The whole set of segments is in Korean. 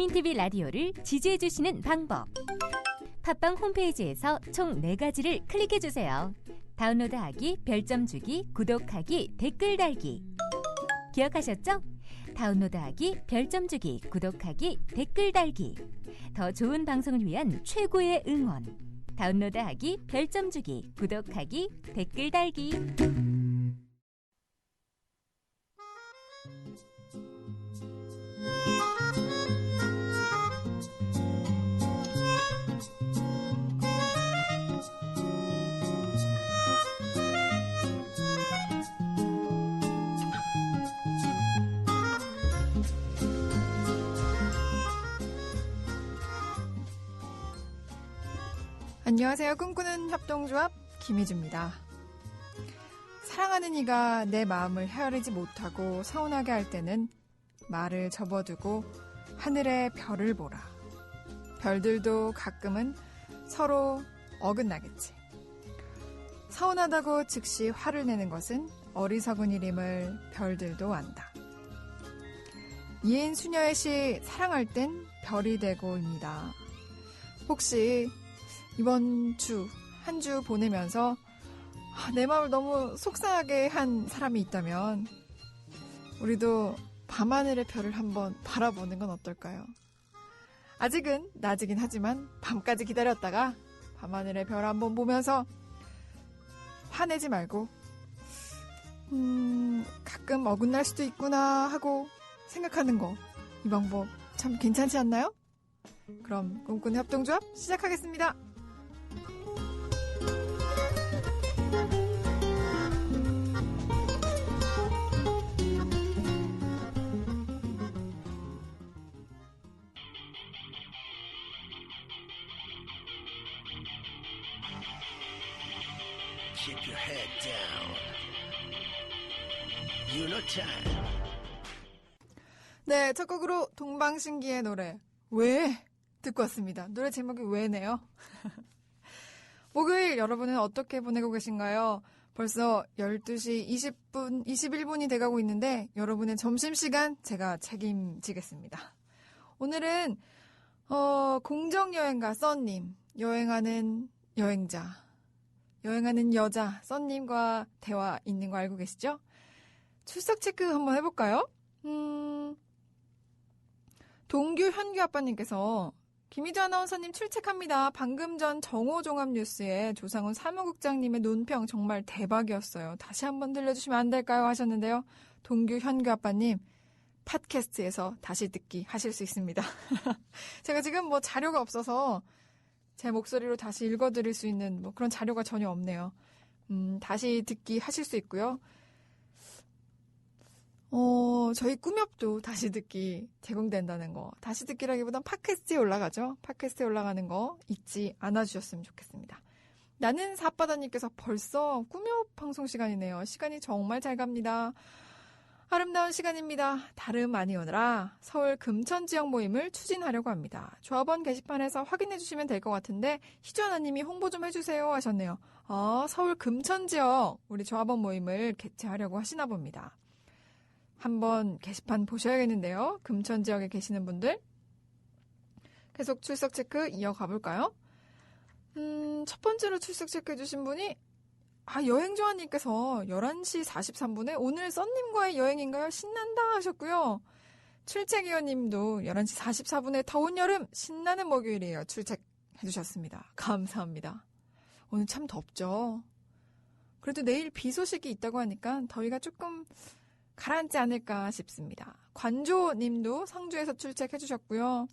국민TV 라디오를 지지해주시는 방법. 팟빵 홈페이지에서 총 4가지를 클릭해주세요. 다운로드하기, 별점 주기, 구독하기, 댓글 달기. 기억하셨죠? 다운로드하기, 별점 주기, 구독하기, 댓글 달기. 더 좋은 방송을 위한 최고의 응원. 다운로드하기, 별점 주기, 구독하기, 댓글 달기. 안녕하세요. 꿈꾸는 협동조합 김혜주입니다. 사랑하는 이가 내 마음을 헤아리지 못하고 서운하게 할 때는 말을 접어두고 하늘의 별을 보라. 별들도 가끔은 서로 어긋나겠지. 서운하다고 즉시 화를 내는 것은 어리석은 일임을 별들도 안다. 이엔 수녀의 시 사랑할 땐 별이 되고입니다. 혹시 이번 주, 한 주 보내면서 내 마음을 너무 속상하게 한 사람이 있다면 우리도 밤하늘의 별을 한번 바라보는 건 어떨까요? 아직은 낮이긴 하지만 밤까지 기다렸다가 밤하늘의 별 한번 보면서 화내지 말고 가끔 어긋날 수도 있구나 하고 생각하는 거, 이 방법 참 괜찮지 않나요? 그럼 꿈꾸는 협동조합 시작하겠습니다. Keep your head down. You know time. 네, 첫 곡으로 동방신기의 노래 왜? 듣고 왔습니다. 노래 제목이 왜네요. 목요일 여러분은 어떻게 보내고 계신가요? 벌써 12시 20분, 21분이 돼가고 있는데 여러분의 점심시간 제가 책임지겠습니다. 오늘은 공정여행가 써님, 여행하는 여행자, 여행하는 여자 써님과 대화 있는 거 알고 계시죠? 출석 체크 한번 해볼까요? 동규 현규 아빠님께서 김희주 아나운서님 출첵합니다. 방금 전 정오종합뉴스에 조상훈 사무국장님의 논평 정말 대박이었어요. 다시 한번 들려주시면 안 될까요? 하셨는데요. 동규 현규 아빠님 팟캐스트에서 다시 듣기 하실 수 있습니다. 제가 지금 자료가 없어서 제 목소리로 다시 읽어드릴 수 있는 그런 자료가 전혀 없네요. 다시 듣기 하실 수 있고요. 저희 꿈엽도 다시 듣기 제공된다는 거. 다시 듣기라기보단 팟캐스트에 올라가죠. 팟캐스트에 올라가는 거 잊지 않아주셨으면 좋겠습니다. 나는 사바다님께서 벌써 꿈엽 방송 시간이네요. 시간이 정말 잘 갑니다. 아름다운 시간입니다. 다름 아니오느라 서울 금천 지역 모임을 추진하려고 합니다. 조합원 게시판에서 확인해 주시면 될 것 같은데 희주 하나님이 홍보 좀 해주세요 하셨네요. 서울 금천 지역 우리 조합원 모임을 개최하려고 하시나 봅니다. 한번 게시판 보셔야겠는데요. 금천 지역에 계시는 분들. 계속 출석 체크 이어가 볼까요? 첫 번째로 출석 체크해 주신 분이 여행조아님께서 11시 43분에 오늘 썬님과의 여행인가요? 신난다 하셨고요. 출첵이어님도 11시 44분에 더운 여름 신나는 목요일이에요. 출첵해 주셨습니다. 감사합니다. 오늘 참 덥죠? 그래도 내일 비 소식이 있다고 하니까 더위가 조금 가라앉지 않을까 싶습니다. 관조님도 성주에서 출첵해 주셨고요.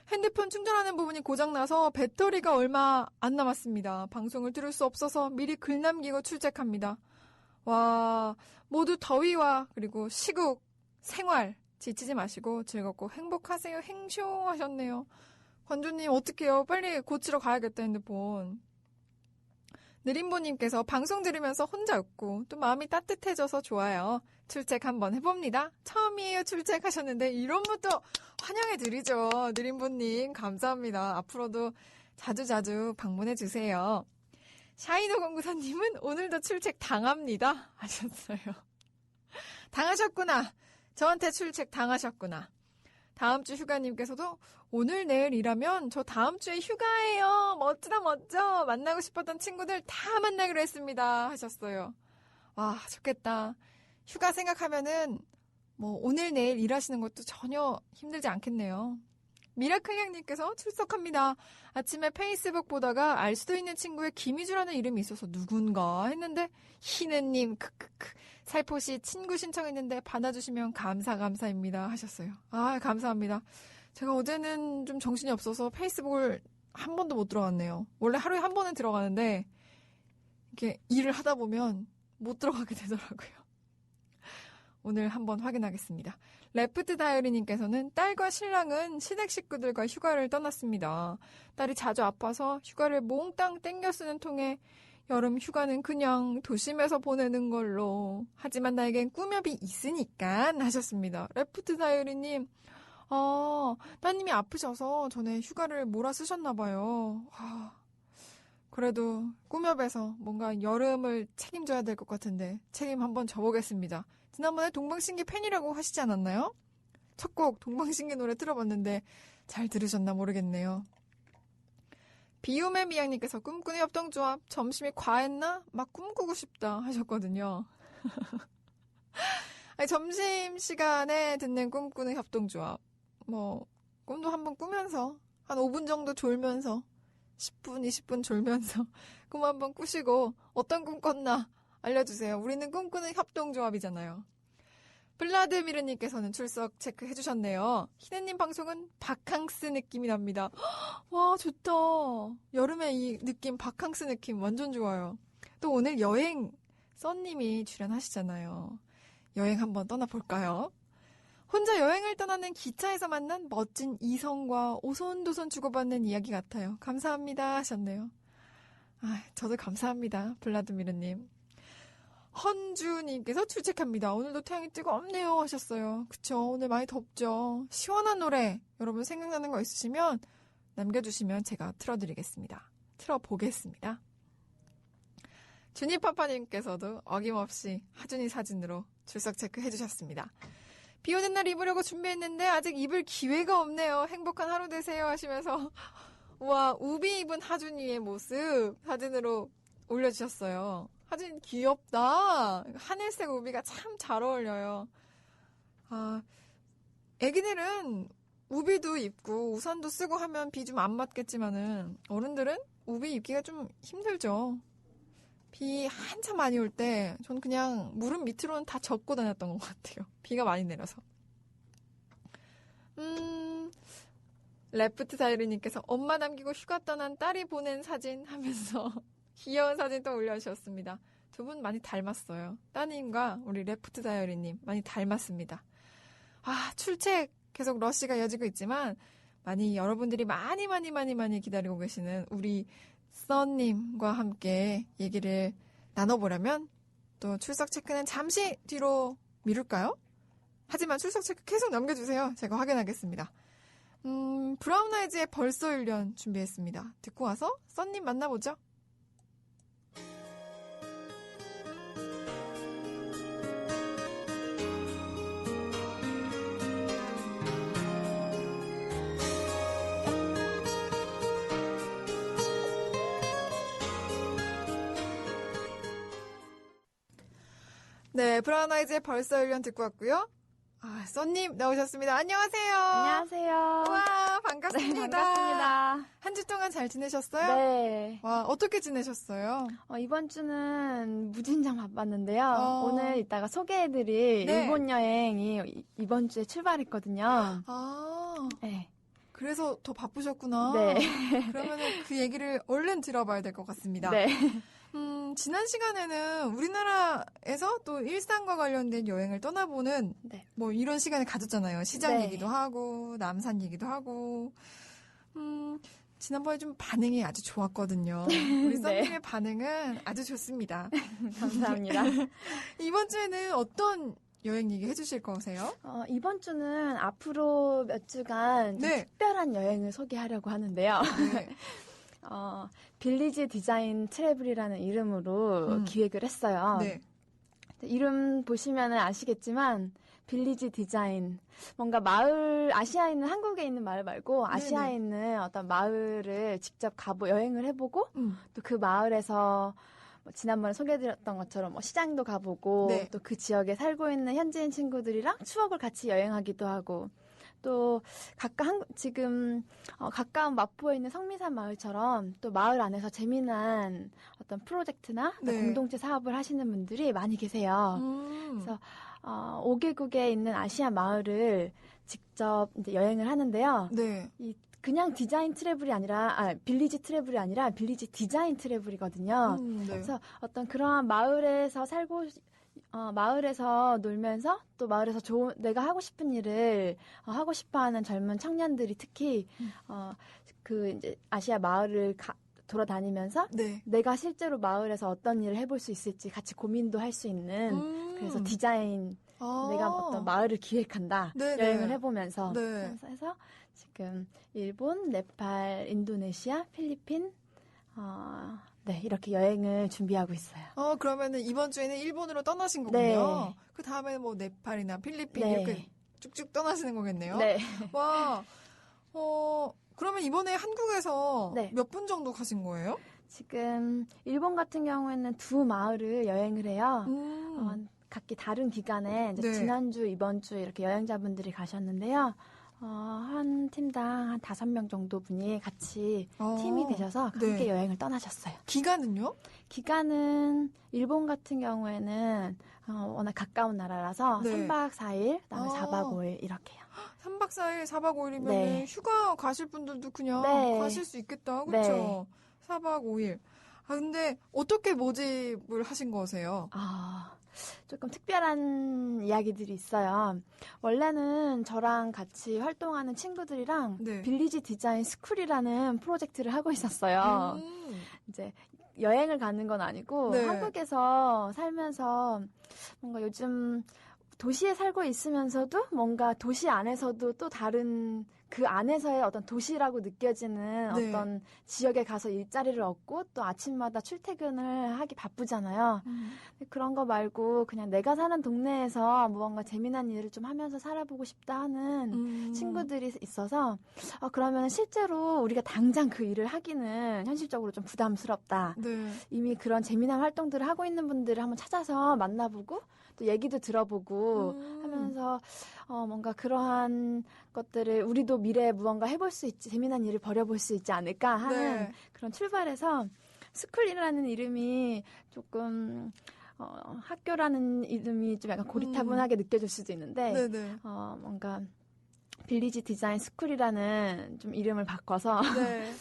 핸드폰 충전하는 부분이 고장나서 배터리가 얼마 안 남았습니다. 방송을 들을 수 없어서 미리 글 남기고 출첵합니다. 와, 모두 더위와 그리고 시국, 생활 지치지 마시고 즐겁고 행복하세요. 행쇼 하셨네요. 관조님 어떡해요. 빨리 고치러 가야겠다 핸드폰. 느림보님께서 방송 들으면서 혼자 웃고 또 마음이 따뜻해져서 좋아요. 출첵 한번 해봅니다. 처음이에요 출첵 하셨는데 이런 것도 환영해드리죠. 느림보님 감사합니다. 앞으로도 자주자주 방문해주세요. 샤이노09사님은 오늘도 출첵 당합니다 하셨어요. 당하셨구나. 저한테 출첵 당하셨구나. 다음 주 휴가님께서도 오늘 내일 일하면 저 다음 주에 휴가예요. 멋지다 멋져. 만나고 싶었던 친구들 다 만나기로 했습니다. 하셨어요. 와, 좋겠다. 휴가 생각하면은 뭐 오늘 내일 일하시는 것도 전혀 힘들지 않겠네요. 미라클량님께서 출석합니다. 아침에 페이스북 보다가 알 수도 있는 친구의 김희주라는 이름이 있어서 누군가 했는데 희느님 크크크 살포시 친구 신청했는데 받아주시면 감사입니다 하셨어요. 아, 감사합니다. 제가 어제는 좀 정신이 없어서 페이스북을 한 번도 못 들어갔네요. 원래 하루에 한 번은 들어가는데 이렇게 일을 하다 보면 못 들어가게 되더라고요. 오늘 한번 확인하겠습니다. 레프트 다이어리님께서는 딸과 신랑은 시댁 식구들과 휴가를 떠났습니다. 딸이 자주 아파서 휴가를 몽땅 땡겨 쓰는 통에 여름 휴가는 그냥 도심에서 보내는 걸로. 하지만 나에겐 꾸며비 있으니까 하셨습니다. 레프트 다이어리님, 따님이 아프셔서 전에 휴가를 몰아 쓰셨나 봐요. 그래도 꾸며배서 뭔가 여름을 책임져야 될 것 같은데 책임 한번 져보겠습니다. 지난번에 동방신기 팬이라고 하시지 않았나요? 첫 곡 동방신기 노래 틀어봤는데 잘 들으셨나 모르겠네요. 비움의 미양님께서 꿈꾸는 협동조합 점심이 과했나? 막 꿈꾸고 싶다 하셨거든요. 아니, 점심시간에 듣는 꿈꾸는 협동조합 뭐 꿈도 한번 꾸면서 한 5분 정도 졸면서 10분, 20분 졸면서 꿈 한번 꾸시고 어떤 꿈 꿨나 알려주세요. 우리는 꿈꾸는 협동조합이잖아요. 블라드미르님께서는 출석 체크해주셨네요. 희네님 방송은 바캉스 느낌이 납니다. 와, 좋다. 여름에 이 느낌, 바캉스 느낌 완전 좋아요. 또 오늘 여행 써님이 출연하시잖아요. 여행 한번 떠나볼까요? 혼자 여행을 떠나는 기차에서 만난 멋진 이성과 오손도손 주고받는 이야기 같아요. 감사합니다 하셨네요. 저도 감사합니다. 블라드미르님. 헌주님께서 출첵합니다. 오늘도 태양이 뜨겁네요 하셨어요. 그쵸, 오늘 많이 덥죠. 시원한 노래 여러분 생각나는 거 있으시면 남겨주시면 제가 틀어드리겠습니다. 틀어보겠습니다. 주니파파님께서도 어김없이 하준이 사진으로 출석 체크 해주셨습니다. 비 오는 날 입으려고 준비했는데 아직 입을 기회가 없네요. 행복한 하루 되세요 하시면서 와, 우비 입은 하준이의 모습 사진으로 올려주셨어요. 하준 귀엽다. 하늘색 우비가 참 잘 어울려요. 애기들은 우비도 입고 우산도 쓰고 하면 비 좀 안 맞겠지만은 어른들은 우비 입기가 좀 힘들죠. 비 한참 많이 올 때 전 그냥 무릎 밑으로는 다 접고 다녔던 것 같아요. 비가 많이 내려서. 레프트 다이리님께서 엄마 남기고 휴가 떠난 딸이 보낸 사진 하면서 귀여운 사진 또 올려주셨습니다. 두 분 많이 닮았어요. 따님과 우리 레프트 다이어리님 많이 닮았습니다. 출첵 계속 러시가 이어지고 있지만 많이 여러분들이 많이 기다리고 계시는 우리 써님과 함께 얘기를 나눠보려면 또 출석 체크는 잠시 뒤로 미룰까요? 하지만 출석 체크 계속 남겨주세요. 제가 확인하겠습니다. 브라운 아이즈의 벌써 1년 준비했습니다. 듣고 와서 써님 만나보죠. 네, 브라운 아이즈의 벌써 1년 듣고 왔고요. 써님 나오셨습니다. 안녕하세요. 안녕하세요. 와, 반갑습니다. 네, 반갑습니다. 한 주 동안 잘 지내셨어요? 네. 와, 어떻게 지내셨어요? 이번 주는 무진장 바빴는데요. 오늘 이따가 소개해드릴 네. 일본 여행이 이번 주에 출발했거든요. 네. 그래서 더 바쁘셨구나. 네. 그러면은 그 얘기를 얼른 들어봐야 될 것 같습니다. 네. 지난 시간에는 우리나라에서 또 일상과 관련된 여행을 떠나보는 네. 뭐 이런 시간을 가졌잖아요. 시장 네. 얘기도 하고 남산 얘기도 하고. 지난번에 좀 반응이 아주 좋았거든요. 우리 써님의 네. 반응은 아주 좋습니다. 감사합니다. 이번 주에는 어떤 여행 얘기 해주실 거세요? 이번 주는 앞으로 몇 주간 좀 네. 특별한 여행을 소개하려고 하는데요. 네. 빌리지 디자인 트래블이라는 이름으로 기획을 했어요. 네. 이름 보시면 아시겠지만 빌리지 디자인. 뭔가 마을, 아시아에 있는, 한국에 있는 마을 말고 아시아에 있는 어떤 마을을 직접 여행을 해보고 또 그 마을에서 뭐 지난번에 소개해드렸던 것처럼 뭐 시장도 가보고 네. 또 그 지역에 살고 있는 현지인 친구들이랑 추억을 같이 여행하기도 하고 또 지금 가까운 마포에 있는 성미산 마을처럼 또 마을 안에서 재미난 어떤 프로젝트나 네. 공동체 사업을 하시는 분들이 많이 계세요. 그래서 5개국에 있는 아시아 마을을 직접 이제 여행을 하는데요. 네. 그냥 디자인 트래블이 아니라 빌리지 트래블이 아니라 빌리지 디자인 트래블이거든요. 네. 그래서 어떤 그러한 마을에서 마을에서 놀면서 또 마을에서 내가 하고 싶은 일을 하고 싶어하는 젊은 청년들이 특히 그 이제 아시아 마을을 돌아다니면서 네. 내가 실제로 마을에서 어떤 일을 해볼 수 있을지 같이 고민도 할 수 있는 그래서 디자인 내가 어떤 마을을 기획한다 네네. 여행을 해보면서 네. 해서 지금 일본, 네팔, 인도네시아, 필리핀 네, 이렇게 여행을 준비하고 있어요. 그러면은 이번 주에는 일본으로 떠나신 거군요. 네. 그 다음에는 뭐 네팔이나 필리핀 네. 이렇게 쭉쭉 떠나시는 거겠네요. 네. 와, 그러면 이번에 한국에서 네. 몇 분 정도 가신 거예요? 지금 일본 같은 경우에는 2 마을을 여행을 해요. 각기 다른 기간에 이제 네. 지난주, 이번 주 이렇게 여행자분들이 가셨는데요. 한 팀당 한 5명 정도 분이 같이 팀이 되셔서 함께 네. 여행을 떠나셨어요. 기간은요? 기간은 일본 같은 경우에는 워낙 가까운 나라라서 네. 3박 4일, 그다음에 4박 5일 이렇게요. 3박 4일, 4박 5일이면 네. 휴가 가실 분들도 그냥 네. 가실 수 있겠다. 그렇죠? 네. 4박 5일. 근데 어떻게 모집을 하신 거세요? 조금 특별한 이야기들이 있어요. 원래는 저랑 같이 활동하는 친구들이랑 네. 빌리지 디자인 스쿨이라는 프로젝트를 하고 있었어요. 이제 여행을 가는 건 아니고 네. 한국에서 살면서 뭔가 요즘 도시에 살고 있으면서도 뭔가 도시 안에서도 또 다른 그 안에서의 어떤 도시라고 느껴지는 네. 어떤 지역에 가서 일자리를 얻고 또 아침마다 출퇴근을 하기 바쁘잖아요. 그런 거 말고 그냥 내가 사는 동네에서 무언가 재미난 일을 좀 하면서 살아보고 싶다 하는 친구들이 있어서 그러면 실제로 우리가 당장 그 일을 하기는 현실적으로 좀 부담스럽다. 네. 이미 그런 재미난 활동들을 하고 있는 분들을 한번 찾아서 만나보고 또 얘기도 들어보고 하면서 뭔가 그러한 것들을 우리도 미래에 무언가 해볼 수 있지, 재미난 일을 벌여볼 수 있지 않을까 하는 네. 그런 출발에서 스쿨이라는 이름이 조금 학교라는 이름이 좀 약간 고리타분하게 느껴질 수도 있는데 네네. 뭔가 빌리지 디자인 스쿨이라는 좀 이름을 바꿔서 네.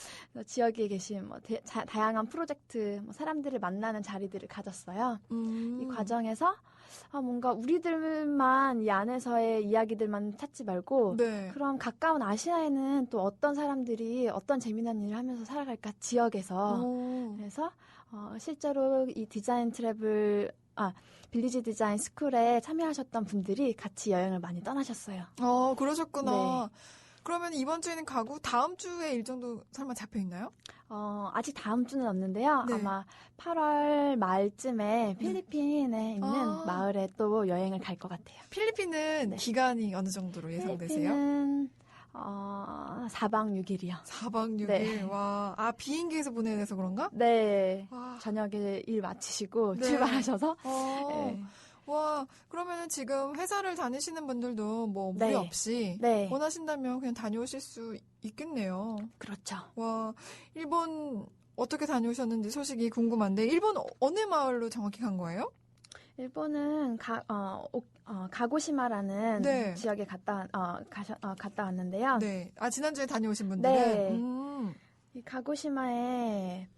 지역에 계신 뭐 다양한 프로젝트, 뭐 사람들을 만나는 자리들을 가졌어요. 이 과정에서 뭔가 우리들만 이 안에서의 이야기들만 찾지 말고 네. 그럼 가까운 아시아에는 또 어떤 사람들이 어떤 재미난 일을 하면서 살아갈까 지역에서 그래서 실제로 이 디자인 트래블 빌리지 디자인 스쿨에 참여하셨던 분들이 같이 여행을 많이 떠나셨어요. 그러셨구나. 네. 그러면 이번 주에는 가고 다음 주에 일정도 설마 잡혀 있나요? 아직 다음 주는 없는데요. 네. 아마 8월 말쯤에 필리핀에 있는 마을에 또 여행을 갈 것 같아요. 필리핀은 네. 기간이 어느 정도로 예상되세요? 필리핀은 4박 6일이요. 4박 6일. 네. 와, 비행기에서 보내야 돼서 그런가? 네. 와. 저녁에 일 마치시고 네. 출발하셔서 네. 와, 그러면은 지금 회사를 다니시는 분들도 뭐 무리 네. 없이 네. 원하신다면 그냥 다녀오실 수 있겠네요. 그렇죠. 와, 일본 어떻게 다녀오셨는지 소식이 궁금한데 일본 어느 마을로 정확히 간 거예요? 일본은 가고시마라는 네. 지역에 갔다 왔는데요. 네. 지난주에 다녀오신 분들은 네. 이 가고시마에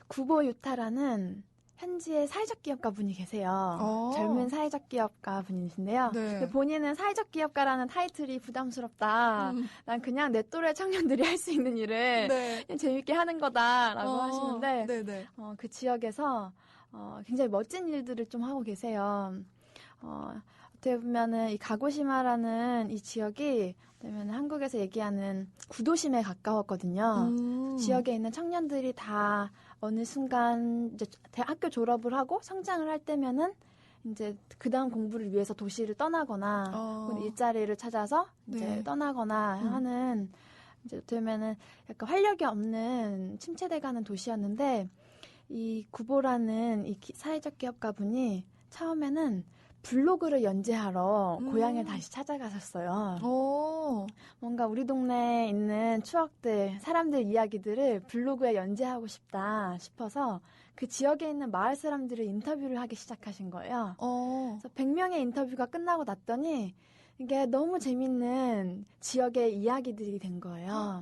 구보 유타라는 현지의 사회적 기업가 분이 계세요. 젊은 사회적 기업가 분이신데요. 네. 근데 본인은 사회적 기업가라는 타이틀이 부담스럽다. 난 그냥 내 또래 청년들이 할 수 있는 일을 네. 그냥 재밌게 하는 거다라고 하시는데 네네. 그 지역에서 굉장히 멋진 일들을 좀 하고 계세요. 어떻게 보면은 이 가고시마라는 이 지역이 그러면 한국에서 얘기하는 구도심에 가까웠거든요. 지역에 있는 청년들이 다 어느 순간 이제 학교 졸업을 하고 성장을 할 때면은 이제 그 다음 공부를 위해서 도시를 떠나거나 혹은 일자리를 찾아서 이제 네. 떠나거나 하는 이제 되면은 약간 활력이 없는 침체돼가는 도시였는데 이 구보라는 이 사회적 기업가 분이 처음에는 블로그를 연재하러 고향을 다시 찾아가셨어요. 뭔가 우리 동네에 있는 추억들, 사람들 이야기들을 블로그에 연재하고 싶다 싶어서 그 지역에 있는 마을 사람들을 인터뷰를 하기 시작하신 거예요. 그래서 100명의 인터뷰가 끝나고 났더니 이게 너무 재밌는 지역의 이야기들이 된 거예요.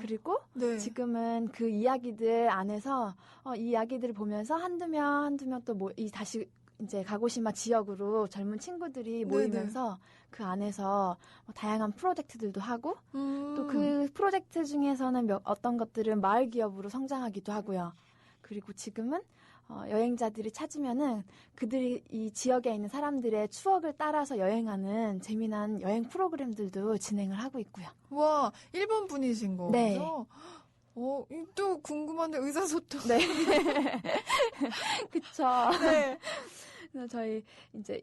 그리고 네. 지금은 그 이야기들 안에서 이 이야기들을 보면서 한두 명 또 다시 이제 가고시마 지역으로 젊은 친구들이 모이면서 그 안에서 다양한 프로젝트들도 하고 또 그 프로젝트 중에서는 어떤 것들은 마을 기업으로 성장하기도 하고요. 그리고 지금은 여행자들이 찾으면은 그들이 이 지역에 있는 사람들의 추억을 따라서 여행하는 재미난 여행 프로그램들도 진행을 하고 있고요. 와, 일본 분이신 거죠? 네. 또 궁금한데 의사소통. 네. 그쵸. 네. 그래서 저희 이제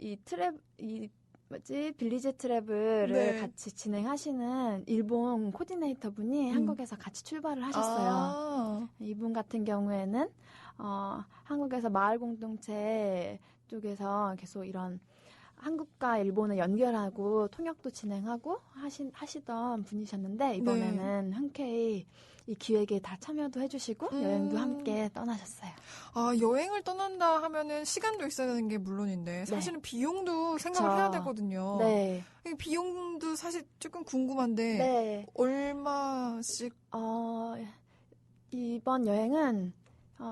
빌리지 트래블을 네. 같이 진행하시는 일본 코디네이터 분이 한국에서 같이 출발을 하셨어요. 이분 같은 경우에는 한국에서 마을 공동체 쪽에서 계속 이런 한국과 일본을 연결하고 통역도 진행하고 하시던 분이셨는데 이번에는 흔쾌히 이 기획에 다 참여도 해주시고 여행도 함께 떠나셨어요. 여행을 떠난다 하면은 시간도 있어야 되는 게 물론인데 사실은 비용도 생각을 해야 되거든요. 네. 비용도 사실 조금 궁금한데 네. 얼마씩? 이번 여행은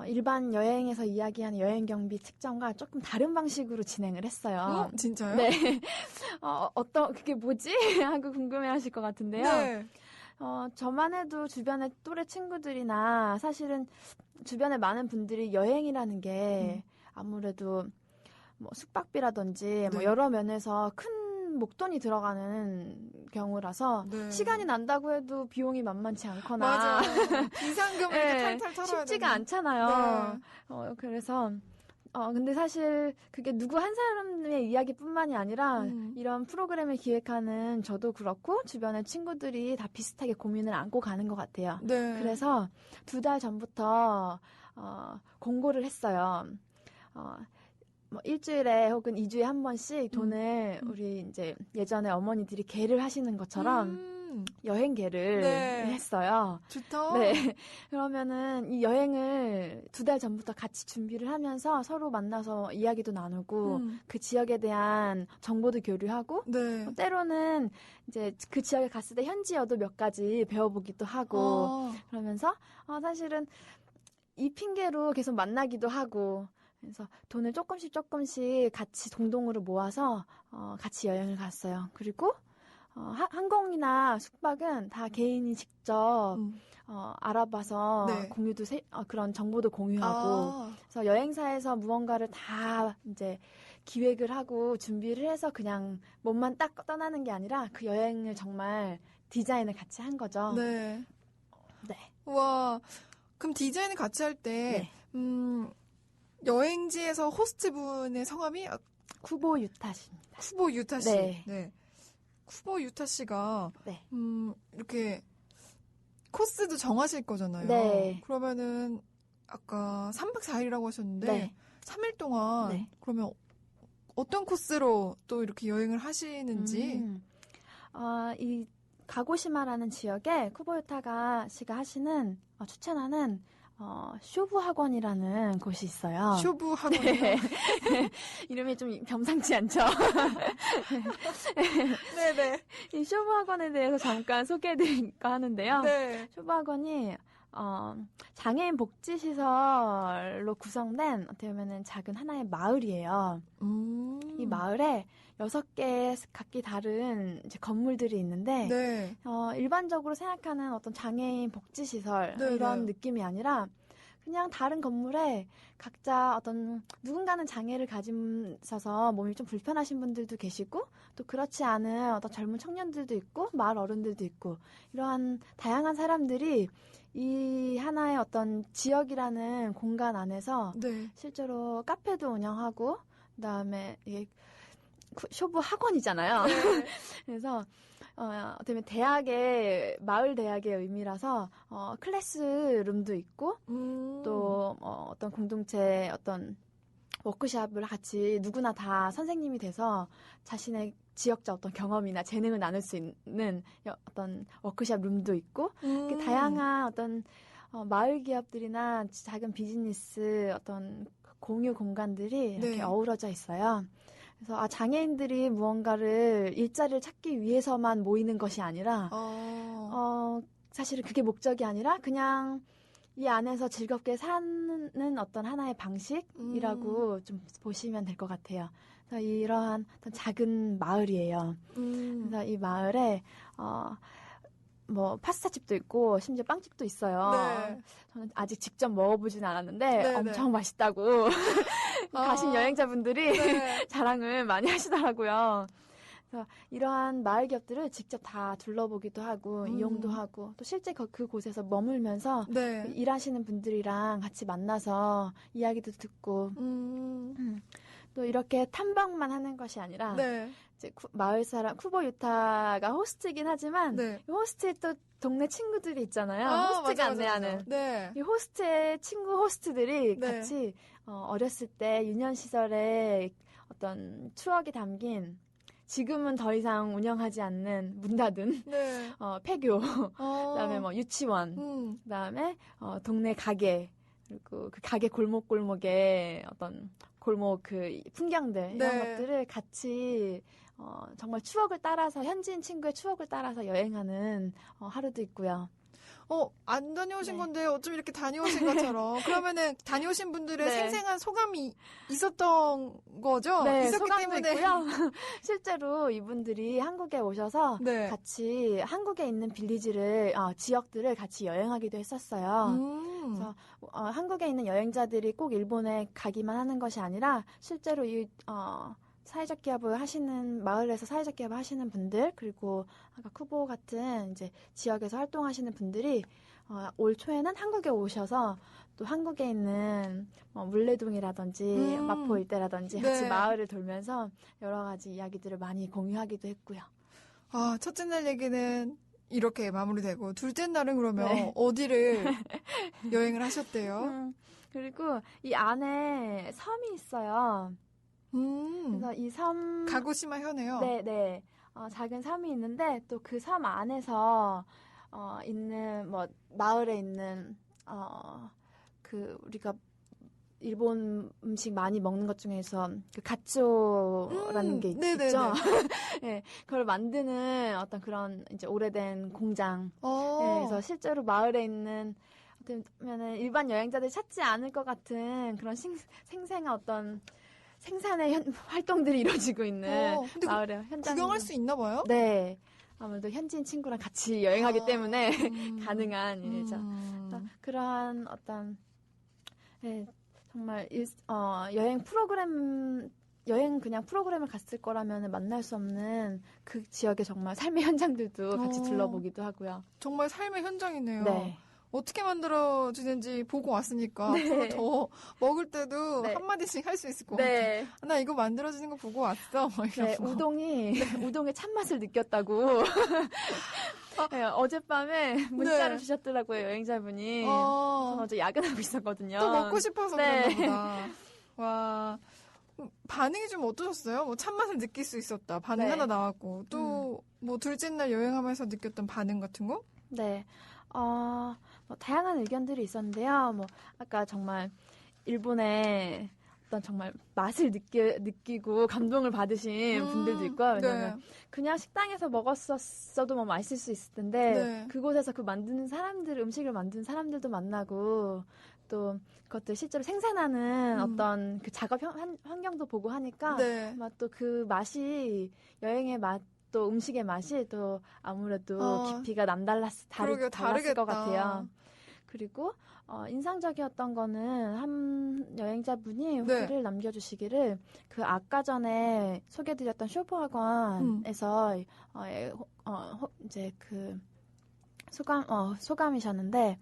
일반 여행에서 이야기하는 여행 경비 측정과 조금 다른 방식으로 진행을 했어요. 진짜요? 네. 그게 뭐지? 하고 궁금해하실 것 같은데요. 네. 저만 해도 주변의 또래 친구들이나 사실은 주변에 많은 분들이 여행이라는 게 아무래도 뭐 숙박비라든지 뭐 여러 면에서 큰 목돈이 들어가는 경우라서 시간이 난다고 해도 비용이 만만치 않거나 맞아요. 비상금을 이렇게 탈탈 털어야 쉽지가 않잖아요. 그래서 근데 사실 그게 누구 한 사람의 이야기뿐만이 아니라 이런 프로그램을 기획하는 저도 그렇고 주변의 친구들이 다 비슷하게 고민을 안고 가는 것 같아요. 네. 그래서 2달 전부터 공고를 했어요. 뭐 일주일에 혹은 2주에 한 번씩 돈을 우리 이제 예전에 어머니들이 계를 하시는 것처럼 여행계를 했어요. 좋다. 네. 그러면은 이 여행을 2달 전부터 같이 준비를 하면서 서로 만나서 이야기도 나누고 그 지역에 대한 정보도 교류하고 때로는 이제 그 지역에 갔을 때 현지어도 몇 가지 배워보기도 하고 그러면서 사실은 이 핑계로 계속 만나기도 하고 그래서 돈을 조금씩 같이 동동으로 모아서 같이 여행을 갔어요. 그리고 항공이나 숙박은 다 개인이 직접 알아봐서 공유도 그런 정보도 공유하고 그래서 여행사에서 무언가를 다 이제 기획을 하고 준비를 해서 그냥 몸만 딱 떠나는 게 아니라 그 여행을 정말 디자인을 같이 한 거죠. 네. 네. 와, 그럼 디자인을 같이 할 때 여행지에서 호스트분의 성함이 쿠보 유타 씨입니다. 쿠보 유타 씨. 네. 쿠보 유타 씨가 이렇게 코스도 정하실 거잖아요. 네. 그러면은 아까 3박 4일이라고 하셨는데 3일 동안 그러면 어떤 코스로 또 이렇게 여행을 하시는지 이 가고시마라는 지역에 쿠보 유타 씨가 하시는 추천하는 쇼부 학원이라는 곳이 있어요. 쇼부 학원. 네. 이름이 좀 범상치 않죠? 네네. 이 쇼부 학원에 대해서 잠깐 소개해드릴까 하는데요. 쇼부 학원이 장애인 복지시설로 구성된 어떻게 보면 작은 하나의 마을이에요. 이 마을에 6개 각기 다른 이제 건물들이 있는데 일반적으로 생각하는 어떤 장애인 복지시설 이런 느낌이 아니라 그냥 다른 건물에 각자 어떤 누군가는 장애를 가지셔서 몸이 좀 불편하신 분들도 계시고 또 그렇지 않은 어떤 젊은 청년들도 있고 마을 어른들도 있고 이러한 다양한 사람들이 이 하나의 어떤 지역이라는 공간 안에서 실제로 카페도 운영하고 그다음에 이게 쇼부 학원이잖아요. 네. 그래서 어떻게 보면 마을 대학의 의미라서 클래스룸도 있고 또 어떤 공동체 어떤 워크숍을 같이 누구나 다 선생님이 돼서 자신의 지역적 어떤 경험이나 재능을 나눌 수 있는 어떤 워크숍 룸도 있고 이렇게 다양한 어떤 마을 기업들이나 작은 비즈니스 어떤 공유 공간들이 이렇게 네. 어우러져 있어요. 그래서 장애인들이 무언가를 일자리를 찾기 위해서만 모이는 것이 아니라 사실은 그게 목적이 아니라 그냥 이 안에서 즐겁게 사는 어떤 하나의 방식이라고 좀 보시면 될 것 같아요. 그래서 이러한 어떤 작은 마을이에요. 그래서 이 마을에 뭐 파스타집도 있고 심지어 빵집도 있어요. 네. 저는 아직 직접 먹어보진 않았는데 네, 엄청 맛있다고 가신 여행자분들이 네. 자랑을 많이 하시더라고요. 그래서 이러한 마을 기업들을 직접 다 둘러보기도 하고 이용도 하고 또 실제 그곳에서 머물면서 네. 일하시는 분들이랑 같이 만나서 이야기도 듣고 또 이렇게 탐방만 하는 것이 아니라 네. 이제 마을 사람 쿠보 유타가 호스트이긴 하지만 네. 이 호스트에 또 동네 친구들이 있잖아요. 호스트가 맞아, 안내하는 맞아. 네. 이 호스트의 친구 호스트들이 네. 같이 어렸을 때 유년 시절에 어떤 추억이 담긴 지금은 더 이상 운영하지 않는 문 닫은 네. 폐교 그다음에 뭐 유치원 그다음에 동네 가게 그리고 그 가게 골목골목에 어떤 골목 그 풍경들 이런 네. 것들을 같이 정말 추억을 따라서 현지인 친구의 추억을 따라서 여행하는 하루도 있고요. 안 다녀오신 네. 건데 어쩜 이렇게 다녀오신 것처럼. 그러면은 다녀오신 분들의 네. 생생한 소감이 있었던 거죠? 네, 있었기 소감도 때문에. 있고요. 실제로 이분들이 한국에 오셔서 네. 같이 한국에 있는 빌리지를 지역들을 같이 여행하기도 했었어요. 그래서 한국에 있는 여행자들이 꼭 일본에 가기만 하는 것이 아니라 실제로 이 사회적 기업을 하시는 마을에서 사회적 기업을 하시는 분들 그리고 아까 쿠보 같은 이제 지역에서 활동하시는 분들이 올 초에는 한국에 오셔서 또 한국에 있는 물레동이라든지 마포 일대라든지 같이 네. 마을을 돌면서 여러 가지 이야기들을 많이 공유하기도 했고요. 첫째 날 얘기는 이렇게 마무리되고 둘째 날은 그러면 네. 어디를 여행을 하셨대요? 그리고 이 안에 섬이 있어요. 그래서 이 섬 가고시마 현에요. 네. 작은 섬이 있는데 또 그 섬 안에서 있는 뭐 마을에 있는 그 우리가 일본 음식 많이 먹는 것 중에서 그 가쪼라는 게 네네네. 있죠. 네, 그걸 만드는 어떤 그런 이제 오래된 공장. 네, 그래서 실제로 마을에 있는 어떻게 보면은 일반 여행자들이 찾지 않을 것 같은 그런 생생한 어떤 생산의 활동들이 이루어지고 있는 근데 마을의 현장. 구경할 수 있나 봐요? 네. 아무래도 현지인 친구랑 같이 여행하기 때문에 가능한 일이죠. 그러한 어떤 네, 정말 여행 그냥 프로그램을 갔을 거라면 만날 수 없는 그 지역의 정말 삶의 현장들도 같이 둘러보기도 하고요. 정말 삶의 현장이네요. 네. 어떻게 만들어지는지 보고 왔으니까 앞으로 더 먹을 때도 네. 한마디씩 할 수 있을 것 네. 같아요. 나 이거 만들어지는 거 보고 왔어. 막 네, 이러고. 우동의 참맛을 느꼈다고. 네, 어젯밤에 문자를 네. 주셨더라고요, 여행자분이. 저는 어제 야근하고 있었거든요. 또 먹고 싶어서 네. 그런가 보다. 와. 반응이 좀 어떠셨어요? 뭐 참맛을 느낄 수 있었다. 반응 네. 하나 나왔고. 또 뭐 둘째 날 여행하면서 느꼈던 반응 같은 거? 네. 뭐 다양한 의견들이 있었는데요. 뭐 아까 정말 일본의 어떤 정말 맛을 느끼고 감동을 받으신 분들도 있고요. 왜냐면 그냥 식당에서 먹었었어도 뭐 맛있을 수 있을 텐데 네. 그곳에서 그 만드는 사람들, 음식을 만드는 사람들도 만나고 또 그것들 실제로 생산하는 어떤 그 작업 환경도 보고 하니까 네. 아마 또 그 맛이 여행의 맛 또 음식의 맛이 또 아무래도 깊이가 달랐을 것 같아요. 그리고 인상적이었던 거는 한 여행자분이 후기를 남겨주시기를 그 아까 전에 소개드렸던 쇼프학원에서 이제 그 소감이셨는데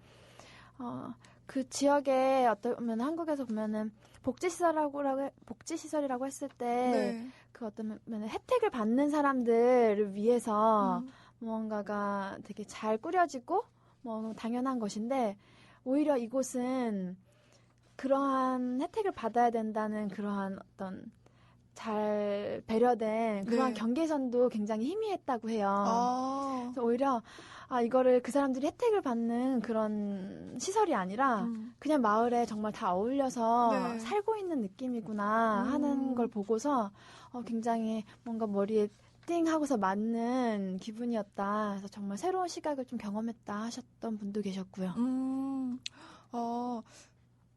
그 지역에 어떠면 한국에서 보면은 복지시설이라고 했을 때 네. 그 어떤 혜택을 받는 사람들을 위해서 음. 무언가가 되게 잘 꾸려지고 뭐 당연한 것인데 오히려 이곳은 그러한 혜택을 받아야 된다는 그러한 어떤 잘 배려된 그러한 네. 경계선도 굉장히 희미했다고 해요. 아. 그래서 오히려 이거를 그 사람들이 혜택을 받는 그런 시설이 아니라 그냥 마을에 정말 다 어울려서 네. 살고 있는 느낌이구나 하는 걸 보고서 굉장히 뭔가 머리에 띵 하고서 맞는 기분이었다. 그래서 정말 새로운 시각을 좀 경험했다 하셨던 분도 계셨고요.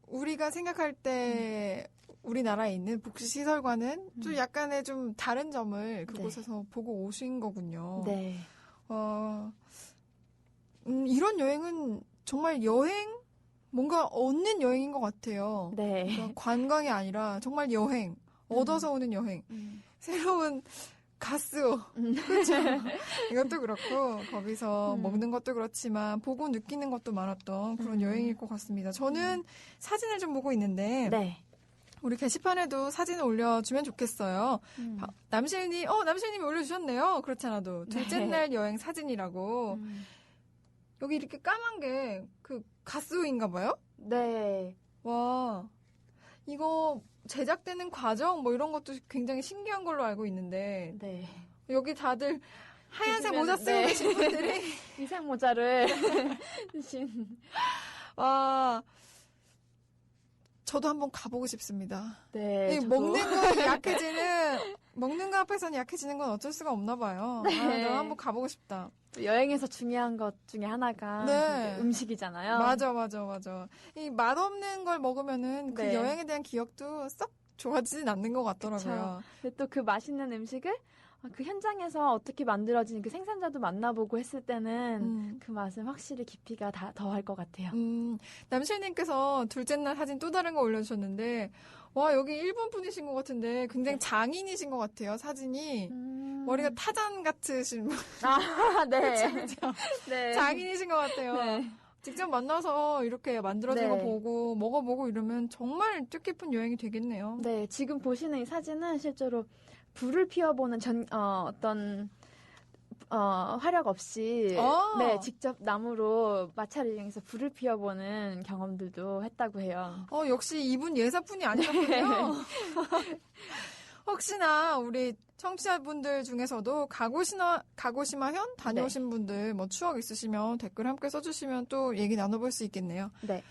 우리가 생각할 때 우리나라에 있는 복지시설과는 좀 약간의 좀 다른 점을 그곳에서 보고 오신 거군요. 네. 이런 여행은 정말 뭔가 얻는 여행인 것 같아요. 네. 그러니까 관광이 아니라 정말 여행, 얻어서 오는 여행. 새로운 가스오. 그렇죠. 이것도 그렇고 거기서 먹는 것도 그렇지만 보고 느끼는 것도 많았던 그런 여행일 것 같습니다. 저는 사진을 좀 보고 있는데 네. 우리 게시판에도 사진을 올려주면 좋겠어요. 남실님이 올려주셨네요. 그렇지 않아도 둘째 날 여행 사진이라고. 여기 이렇게 까만 게 그 가스오인가 봐요? 네. 와, 이거 제작되는 과정 뭐 이런 것도 굉장히 신기한 걸로 알고 있는데 네. 여기 다들 하얀색 요즘에는, 모자 쓰고 네. 계신 분들이 인생 모자를 쓰신. 와, 저도 한번 가보고 싶습니다. 네. 이 저도. 먹는 거 앞에서는 약해지는 건 어쩔 수가 없나 봐요. 네. 저 한번 가보고 싶다. 여행에서 중요한 것 중에 하나가 네. 음식이잖아요. 맞아. 이 맛없는 걸 먹으면은 그 네. 여행에 대한 기억도 썩 좋아지진 않는 것 같더라고요. 근데 또 그 맛있는 음식을 그 현장에서 어떻게 만들어진 그 생산자도 만나보고 했을 때는 그 맛은 확실히 깊이가 더할 것 같아요. 남실님께서 둘째 날 사진 또 다른 거 올려주셨는데 와, 여기 일본 분이신 것 같은데 굉장히 장인이신 것 같아요, 사진이. 머리가 타잔 같으신 분. 네. 그쵸? 네. 장인이신 것 같아요. 네. 직접 만나서 이렇게 만들어진 거 네. 보고 먹어보고 이러면 정말 뜻깊은 여행이 되겠네요. 네, 지금 보시는 이 사진은 실제로 불을 피워보는 어떤 화력 없이 네, 직접 나무로 마찰을 이용해서 불을 피워보는 경험들도 했다고 해요. 역시 이분 예사뿐이 아니었군요. 혹시나 우리 청취자분들 중에서도 가고시마현 다녀오신 분들 뭐 추억 있으시면 댓글 함께 써주시면 또 얘기 나눠볼 수 있겠네요. 네.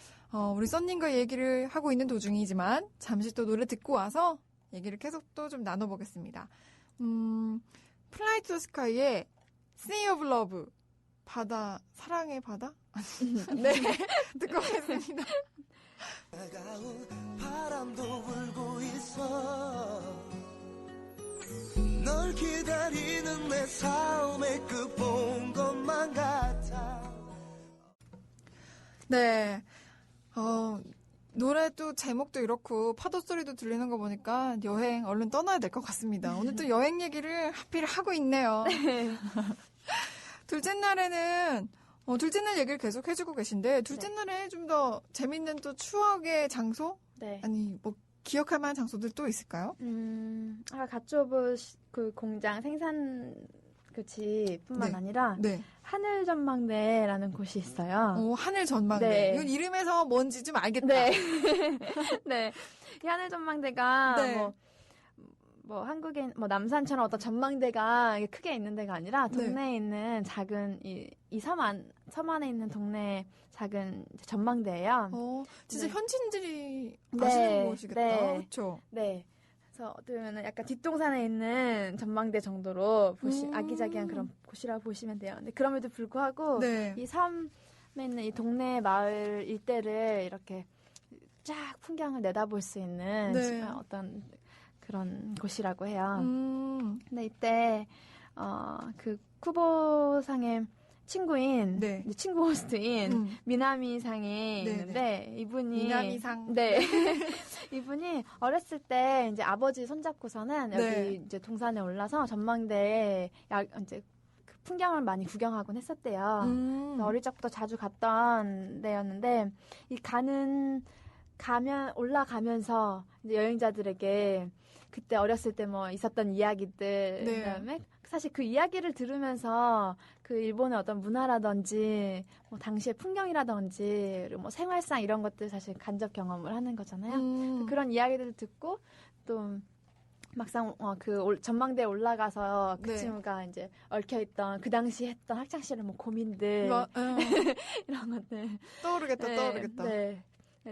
우리 썬님과 얘기를 하고 있는 도중이지만 잠시 또 노래 듣고 와서 얘기를 계속 또 좀 나눠보겠습니다. 플라이 투 스카이의 Sea of Love, 바다, 사랑의 바다? 네, 듣고 오겠습니다. 차가운 바람도 불고 있어 널 기다리는 내 삶의 끝 본 것만 같아. 네, 노래 또 제목도 이렇고 파도 소리도 들리는 거 보니까 여행 얼른 떠나야 될 것 같습니다. 오늘 또 여행 얘기를 하필 하고 있네요. 둘째 날에는 둘째 날 얘기를 계속 해주고 계신데 둘째 날에 좀 더 재밌는 또 추억의 장소? 네. 아니 뭐 기억할 만한 장소들 또 있을까요? 가츠오브 그 공장 생산 그 집뿐만 네. 아니라 네. 하늘 전망대라는 곳이 있어요. 하늘 전망대. 네. 이건 이름에서 뭔지 좀 알겠다. 네. 네. 이 하늘 전망대가 네. 뭐 한국에 뭐 남산처럼 어떤 전망대가 크게 있는 데가 아니라 동네에 있는 작은 이 섬 안에 있는 동네 작은 전망대예요. 진짜 네. 현지인들이 네. 아시는 곳이겠다. 네. 그렇죠? 네. 그래서 어떻게 보면 약간 뒷동산에 있는 전망대 정도로 아기자기한 그런 곳이라고 보시면 돼요. 근데 그럼에도 불구하고 네. 이 섬에 있는 이 동네 마을 일대를 이렇게 쫙 풍경을 내다볼 수 있는 네. 어떤 그런 곳이라고 해요. 근데 이때 그 쿠보상의 친구인 네. 친구 호스트인 미나미상이 네, 있는데 이분이 미나미상. 네. 이분이 어렸을 때 이제 아버지 손잡고서는 여기 네. 이제 동산에 올라서 전망대에 이제 그 풍경을 많이 구경하곤 했었대요. 어릴 적부터 자주 갔던 데였는데 이 올라가면서 이제 여행자들에게 그때 어렸을 때 뭐 있었던 이야기들 네. 그다음에 사실 그 이야기를 들으면서 그 일본의 어떤 문화라든지 뭐 당시의 풍경이라든지 그리고 뭐 생활상 이런 것들 사실 간접 경험을 하는 거잖아요. 그런 이야기들을 듣고 또 막상 전망대에 올라가서 그 네. 친구가 이제 얽혀있던 그 당시 했던 학창 시절 뭐 고민들 이런 것들 떠오르겠다. 떠오르겠다. 네.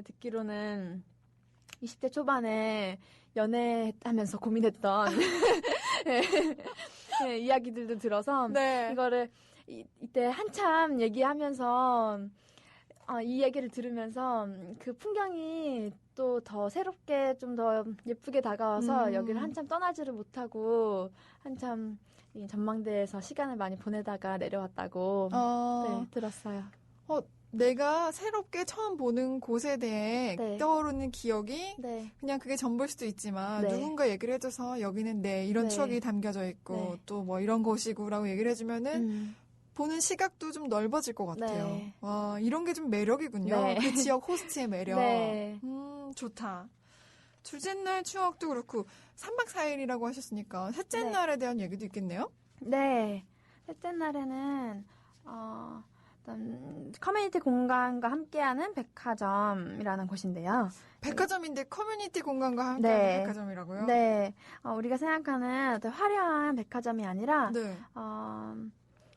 듣기로는 20대 초반에 연애하면서 고민했던 네, 이야기들도 들어서 네. 이거를 이때 한참 얘기하면서 이 얘기를 들으면서 그 풍경이 또 더 새롭게 좀 더 예쁘게 다가와서 여기를 한참 떠나지를 못하고 한참 이 전망대에서 시간을 많이 보내다가 내려왔다고 네, 들었어요. 내가 새롭게 처음 보는 곳에 대해 네. 떠오르는 기억이 네. 그냥 그게 전부일 수도 있지만 네. 누군가 얘기를 해줘서 여기는 이런 네. 추억이 담겨져 있고 네. 또 뭐 이런 곳이고라고 얘기를 해주면은 보는 시각도 좀 넓어질 것 같아요. 네. 와, 이런 게 좀 매력이군요. 네. 그 지역 호스트의 매력. 네. 좋다. 둘째 날 추억도 그렇고 3박 4일이라고 하셨으니까 셋째 네. 날에 대한 얘기도 있겠네요? 네. 셋째 날에는 어떤 커뮤니티 공간과 함께하는 백화점이라는 곳인데요. 백화점인데 커뮤니티 공간과 함께하는 네. 백화점이라고요? 네. 우리가 생각하는 어떤 화려한 백화점이 아니라 네.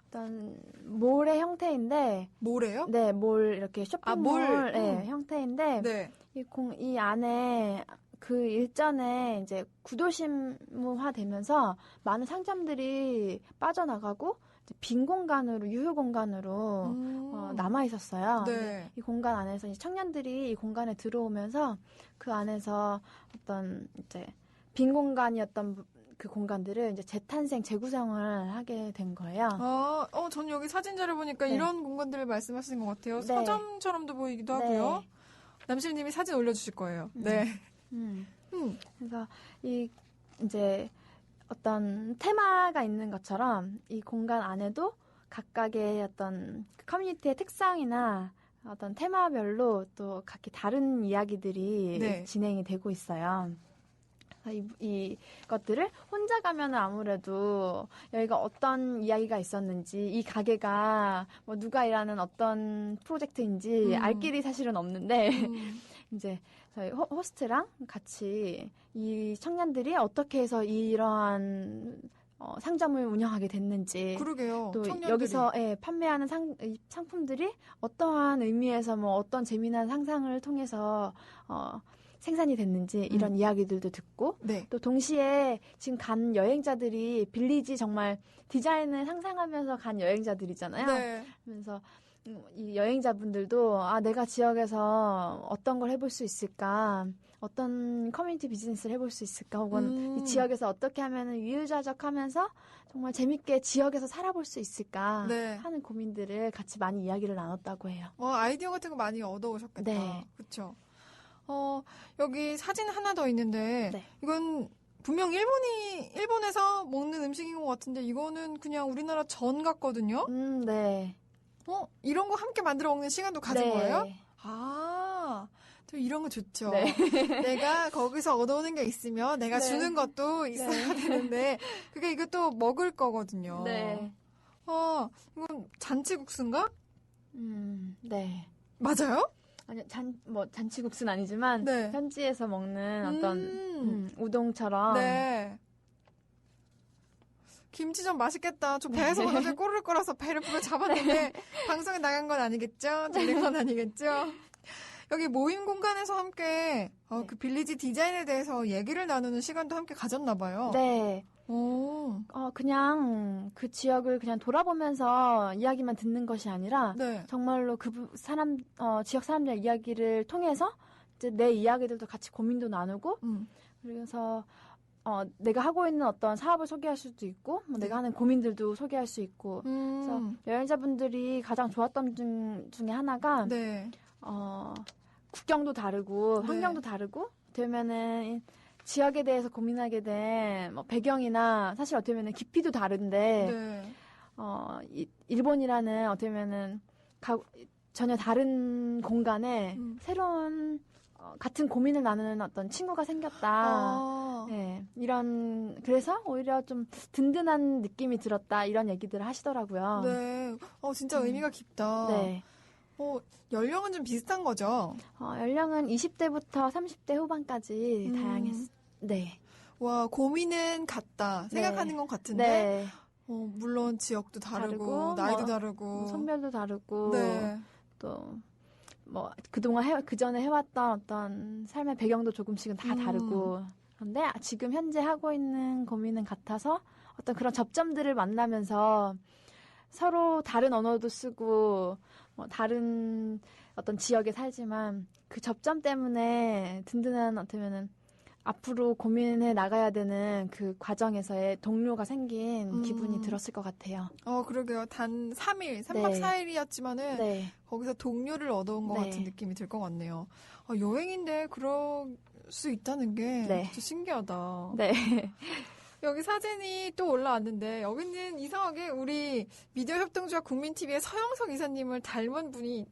어떤 몰의 형태인데 뭐래요? 네, 몰 이렇게 쇼핑몰 몰. 네, 형태인데 네. 이 안에 그 일전에 이제 구도심화 되면서 많은 상점들이 빠져나가고 이제 빈 공간으로 유휴 공간으로 남아 있었어요. 네. 이 공간 안에서 이제 청년들이 이 공간에 들어오면서 그 안에서 어떤 이제 빈 공간이었던 그 공간들을 이제 재탄생, 재구성을 하게 된 거예요. 전 여기 사진자를 보니까 네. 이런 공간들을 말씀하시는 것 같아요. 네. 서점처럼도 보이기도 하고요. 남실님이 사진 올려주실 거예요. 네. 그래서 이제 어떤 테마가 있는 것처럼 이 공간 안에도 각각의 어떤 커뮤니티의 특성이나 어떤 테마별로 또 각기 다른 이야기들이 네. 진행이 되고 있어요. 이 것들을 혼자 가면은 아무래도 여기가 어떤 이야기가 있었는지 이 가게가 뭐 누가 일하는 어떤 프로젝트인지 알 길이 사실은 없는데 이제 저희 호스트랑 같이 이 청년들이 어떻게 해서 이러한 상점을 운영하게 됐는지 그러게요. 또 청년들이. 여기서 판매하는 상품들이 어떠한 의미에서 뭐 어떤 재미난 상상을 통해서 생산이 됐는지 이런 이야기들도 듣고 네. 또 동시에 지금 간 여행자들이 빌리지 정말 디자인을 상상하면서 간 여행자들이잖아요. 네. 그래서 이 여행자분들도 내가 지역에서 어떤 걸 해볼 수 있을까, 어떤 커뮤니티 비즈니스를 해볼 수 있을까, 혹은 이 지역에서 어떻게 하면 유유자적하면서 정말 재밌게 지역에서 살아볼 수 있을까 네. 하는 고민들을 같이 많이 이야기를 나눴다고 해요. 아이디어 같은 거 많이 얻어오셨겠다. 네. 그렇죠. 여기 사진 하나 더 있는데 네. 이건 분명 일본에서 먹는 음식인 것 같은데 이거는 그냥 우리나라 전 같거든요. 네. 이런 거 함께 만들어 먹는 시간도 가진 네. 거예요? 또 이런 거 좋죠. 네. 내가 거기서 얻어오는 게 있으면 내가 네. 주는 것도 있어야 되는데 그게 이것도 먹을 거거든요. 네. 이건 잔치국수인가? 네. 맞아요? 아니요, 잔치국수는 아니지만, 네. 현지에서 먹는 어떤, 우동처럼. 네. 김치전 맛있겠다. 저 배에서 갑자기 꼬르륵 거려서 배를 불러 잡았는데 방송에 나간 건 아니겠죠? 들린 건 아니겠죠? 여기 모임 공간에서 함께 그 빌리지 디자인에 대해서 얘기를 나누는 시간도 함께 가졌나 봐요. 네. 오. 그냥 그 지역을 그냥 돌아보면서 이야기만 듣는 것이 아니라, 네. 정말로 지역 사람들의 이야기를 통해서 이제 내 이야기들도 같이 고민도 나누고, 그래서 내가 하고 있는 어떤 사업을 소개할 수도 있고, 내가 하는 고민들도 소개할 수 있고, 그래서 여행자분들이 가장 좋았던 중에 하나가, 네. 국경도 다르고, 네. 환경도 다르고, 되면은 지역에 대해서 고민하게 된 배경이나 사실 어떻게 보면 깊이도 다른데, 네. 일본이라는 어떻게 보면은 전혀 다른 공간에 새로운 같은 고민을 나누는 어떤 친구가 생겼다. 네, 그래서 오히려 좀 든든한 느낌이 들었다. 이런 얘기들을 하시더라고요. 네. 진짜 의미가 깊다. 네. 연령은 좀 비슷한 거죠? 연령은 20대부터 30대 후반까지 다양했어요. 네. 와, 고민은 같다. 생각하는 건 같은데. 네. 물론 지역도 다르고 나이도 다르고. 성별도 다르고. 네. 또, 그동안 그전에 해왔던 어떤 삶의 배경도 조금씩은 다 다르고. 그런데 지금 현재 하고 있는 고민은 같아서 어떤 그런 접점들을 만나면서 서로 다른 언어도 쓰고, 다른 어떤 지역에 살지만 그 접점 때문에 든든한 어쩌면은 앞으로 고민해 나가야 되는 그 과정에서의 동료가 생긴 기분이 들었을 것 같아요. 그러게요. 단 3일, 3박 4일이었지만은 네. 거기서 동료를 얻어온 것 같은 느낌이 들 것 같네요. 여행인데 그럴 수 있다는 게 진짜 신기하다. 네. 여기 사진이 또 올라왔는데 여기는 이상하게 우리 미디어 협동조합 국민TV의 서영석 이사님을 닮은 분이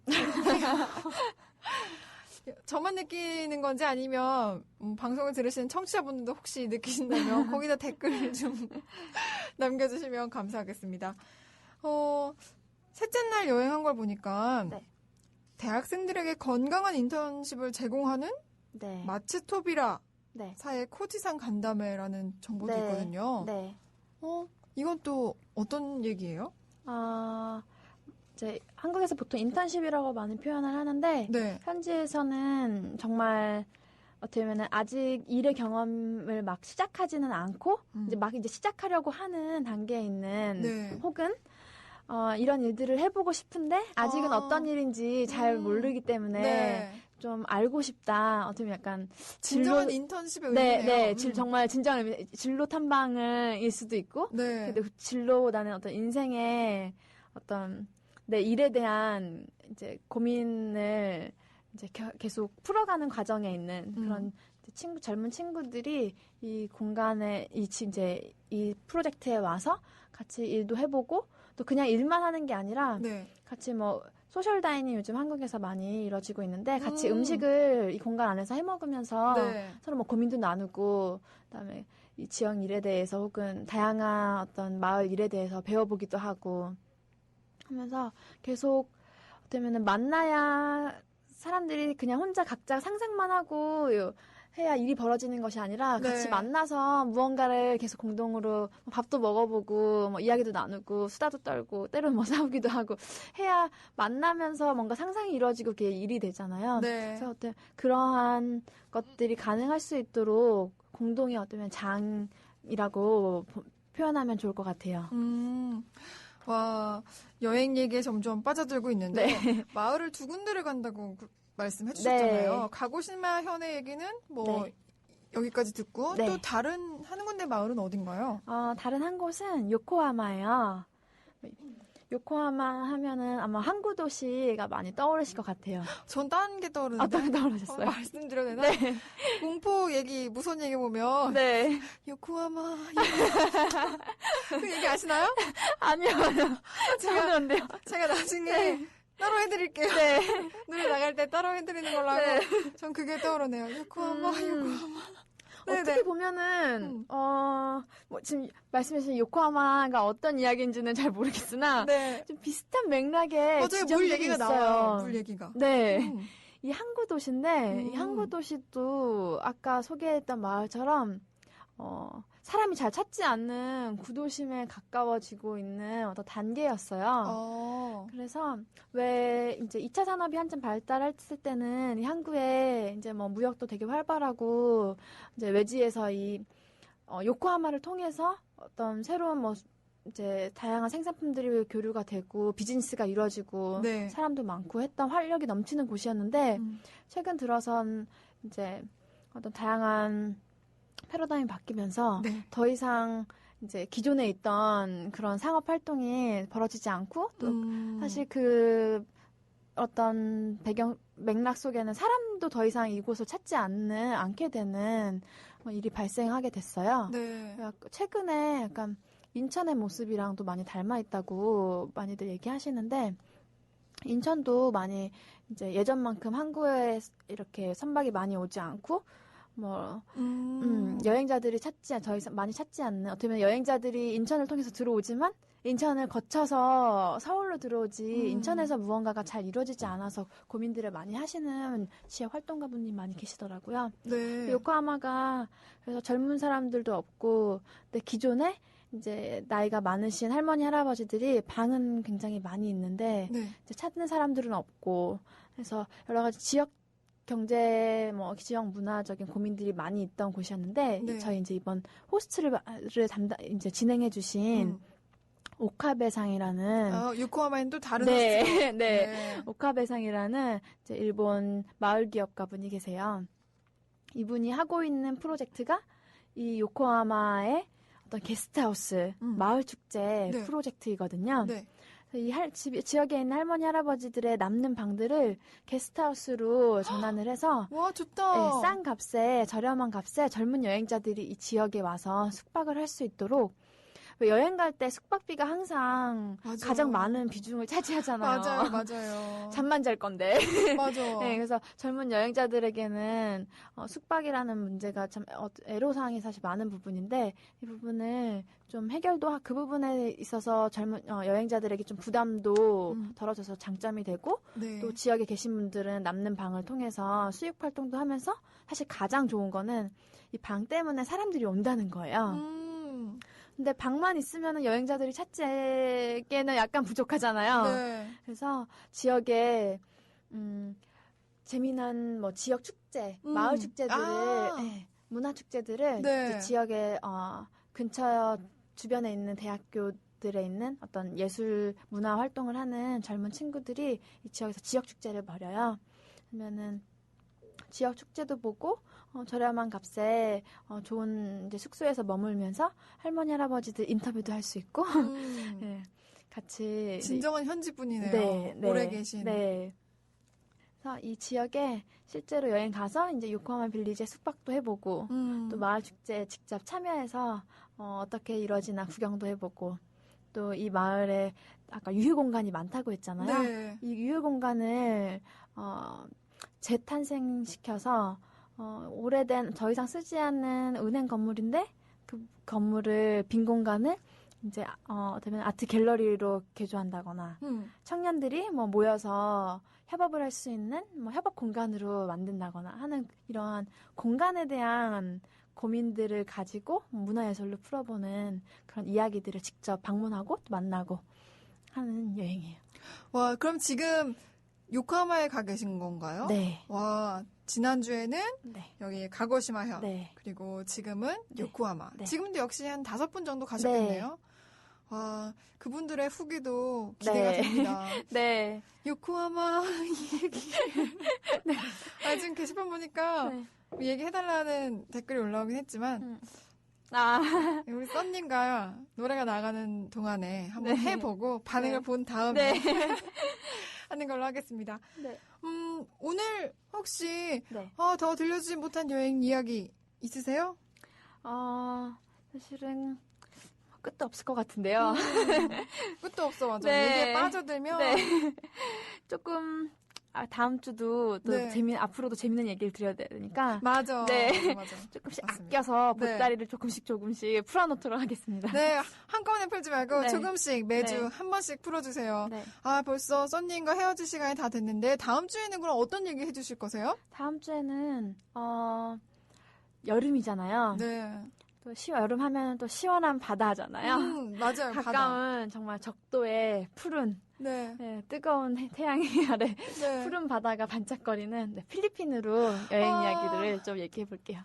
저만 느끼는 건지 아니면 방송을 들으시는 청취자분들도 혹시 느끼신다면 거기다 댓글 좀 남겨주시면 감사하겠습니다. 셋째 날 여행한 걸 보니까 대학생들에게 건강한 인턴십을 제공하는 마츠토비라 사의 코지산 간담회라는 정보도 있거든요. 네. 이건 또 어떤 얘기예요? 이제 한국에서 보통 인턴십이라고 많이 표현을 하는데 현지에서는 정말 어떻게 보면 아직 일의 경험을 막 시작하지는 않고 이제 시작하려고 하는 단계에 있는 혹은 이런 일들을 해보고 싶은데 아직은 어떤 일인지 잘 모르기 때문에 좀 알고 싶다. 어떻게 보면 약간 진정한 인턴십의 의미네요. 정말 진정한 의미, 진로 탐방일 수도 있고 근데 그 진로보다는 어떤 인생의 어떤 내 일에 대한 이제 고민을 이제 계속 풀어가는 과정에 있는 그런 젊은 친구들이 이 공간에 이 프로젝트에 와서 같이 일도 해보고 또 그냥 일만 하는 게 아니라 같이 소셜 다이닝 요즘 한국에서 많이 이루어지고 있는데 같이 음식을 이 공간 안에서 해 먹으면서 서로 고민도 나누고 그다음에 이 지역 일에 대해서 혹은 다양한 어떤 마을 일에 대해서 배워보기도 하고 하면서 계속 어쩌면은 만나야 사람들이 그냥 혼자 각자 상상만 하고 해야 일이 벌어지는 것이 아니라 같이 만나서 무언가를 계속 공동으로 밥도 먹어보고 이야기도 나누고 수다도 떨고 때로는 싸우기도 하고 해야 만나면서 뭔가 상상이 이루어지고 그게 일이 되잖아요. 그래서 어떤 그러한 것들이 가능할 수 있도록 공동의 어떤 장이라고 표현하면 좋을 것 같아요. 와, 여행 얘기에 점점 빠져들고 있는데 마을을 두 군데를 간다고 말씀해 주셨잖아요. 가고시마 현의 얘기는 여기까지 듣고 또 다른 한 군데 마을은 어딘가요? 다른 한 곳은 요코하마예요. 요코하마 하면은 아마 항구 도시가 많이 떠오르실 것 같아요. 전 딴 게 떠오르는데. 어떤 게 떠오르셨어요? 말씀드려도 되나? 공포 얘기, 무서운 얘기 보면 요코하마 그 얘기 아시나요? 아니요. 제가 나중에 따로 해드릴게요. 노래 나갈 때 따로 해드리는 걸로 하고 전 그게 떠오르네요. 요코하마. 어떻게 보면은 지금 말씀하신 요코하마가 어떤 이야기인지는 잘 모르겠으나 좀 비슷한 맥락의 물 얘기가 있어요. 나와요. 물 얘기가. 이 항구 도시인데 이 항구 도시도 아까 소개했던 마을처럼 사람이 잘 찾지 않는 구도심에 가까워지고 있는 어떤 단계였어요. 그래서 왜 이제 2차 산업이 한참 발달했을 때는 이 항구에 이제 무역도 되게 활발하고 이제 외지에서 이 요코하마를 통해서 어떤 새로운 이제 다양한 생산품들이 교류가 되고 비즈니스가 이루어지고 사람도 많고 했던 활력이 넘치는 곳이었는데 최근 들어선 이제 어떤 다양한 패러다임이 바뀌면서 더 이상 이제 기존에 있던 그런 상업 활동이 벌어지지 않고 또 사실 그 어떤 맥락 속에는 사람도 더 이상 이곳을 찾지 않게 되는 일이 발생하게 됐어요. 최근에 약간 인천의 모습이랑도 많이 닮아 있다고 많이들 얘기하시는데 인천도 많이 이제 예전만큼 항구에 이렇게 선박이 많이 오지 않고 여행자들이 더 이상 많이 찾지 않는 어떻게 보면 여행자들이 인천을 통해서 들어오지만 인천을 거쳐서 서울로 들어오지 인천에서 무언가가 잘 이루어지지 않아서 고민들을 많이 하시는 지역 활동가분이 많이 계시더라고요. 네. 요코하마가 그래서 젊은 사람들도 없고 근데 기존에 이제 나이가 많으신 할머니 할아버지들이 방은 굉장히 많이 있는데 네. 이제 찾는 사람들은 없고 그래서 여러 가지 지역 경제 지역 문화적인 고민들이 많이 있던 곳이었는데 네. 저희 이제 이번 호스트를 이제 진행해 주신 오카베상이라는 요코하마엔 또 다른 네, 호스트죠? 네. 오카베상이라는 이제 일본 마을 기업가 분이 계세요. 이분이 하고 있는 프로젝트가 이 요코하마의 어떤 게스트하우스 마을 축제 네. 프로젝트이거든요. 네. 이 지역에 있는 할머니 할아버지들의 남는 방들을 게스트하우스로 전환을 해서 와, 좋다. 네, 싼 값에 저렴한 값에 젊은 여행자들이 이 지역에 와서 숙박을 할 수 있도록 여행 갈 때 숙박비가 항상 맞아. 가장 많은 비중을 차지하잖아요. 맞아요. 잠만 잘 건데. 맞아. 네, 그래서 젊은 여행자들에게는 숙박이라는 문제가 참 애로사항이 사실 많은 부분인데 이 부분을 좀 해결도 그 부분에 있어서 젊은 여행자들에게 좀 부담도 덜어져서 장점이 되고 네. 또 지역에 계신 분들은 남는 방을 통해서 수익 활동도 하면서 사실 가장 좋은 거는 이 방 때문에 사람들이 온다는 거예요. 근데 방만 있으면 여행자들이 찾기에는 약간 부족하잖아요. 네. 그래서 지역에 재미난 지역 축제, 마을 축제들을 문화 축제들을 네. 이제 지역에 근처 주변에 있는 대학교들에 있는 어떤 예술 문화 활동을 하는 젊은 친구들이 이 지역에서 지역 축제를 벌여요. 그러면은 지역 축제도 보고 저렴한 값에 좋은 이제 숙소에서 머물면서 할머니 할아버지들 인터뷰도 할 수 있고 네, 같이 진정한 현지 분이네요. 네, 오래 계신. 네. 그래서 이 지역에 실제로 여행 가서 이제 요코하마 빌리지에 숙박도 해보고 또 마을 축제에 직접 참여해서 어떻게 이루어지나 구경도 해보고 또 이 마을에 아까 유휴 공간이 많다고 했잖아요. 네. 이 유휴 공간을 재탄생시켜서 오래된 더 이상 쓰지 않는 은행 건물인데 그 건물을 빈 공간을 이제 어쩌면 아트 갤러리로 개조한다거나 청년들이 모여서 협업을 할 수 있는 협업 공간으로 만든다거나 하는 이러한 공간에 대한 고민들을 가지고 문화예술로 풀어보는 그런 이야기들을 직접 방문하고 또 만나고 하는 여행이에요. 와, 그럼 지금 요코하마에 가 계신 건가요? 네. 와, 지난주에는 네. 여기 가고시마현, 네. 그리고 지금은 네. 요코하마. 네. 지금도 역시 한 5분 정도 가셨겠네요. 와, 그분들의 후기도 기대가 네. 됩니다. 네. 요코하마 얘기. 네. 지금 게시판 보니까 네. 얘기해달라는 댓글이 올라오긴 했지만 우리 썬님과 노래가 나가는 동안에 한번 네. 해보고 반응을 네. 본 다음에 네. 하는 걸로 하겠습니다. 네. 오늘 혹시 네. 더 들려주지 못한 여행 이야기 있으세요? 사실은 끝도 없을 것 같은데요. 끝도 없어, 맞아. 네. 얘기에 빠져들면 네. 조금 다음 주도 또 네. 앞으로도 재밌는 얘기를 드려야 되니까 맞아. 네. 맞아. 조금씩 맞습니다. 아껴서 네. 보따리를 조금씩 풀어놓도록 하겠습니다. 네, 한꺼번에 풀지 말고 네. 조금씩 매주 네. 한 번씩 풀어주세요. 네. 벌써 썬님과 헤어질 시간이 다 됐는데 다음 주에는 그럼 어떤 얘기 해주실 거세요? 다음 주에는 여름이잖아요. 네. 또 여름 하면 또 시원한 바다 하잖아요. 맞아요. 바다. 가까운 정말 적도의 푸른 네. 뜨거운 태양의 아래 네. 푸른 바다가 반짝거리는 필리핀으로 여행 이야기를 좀 얘기해 볼게요.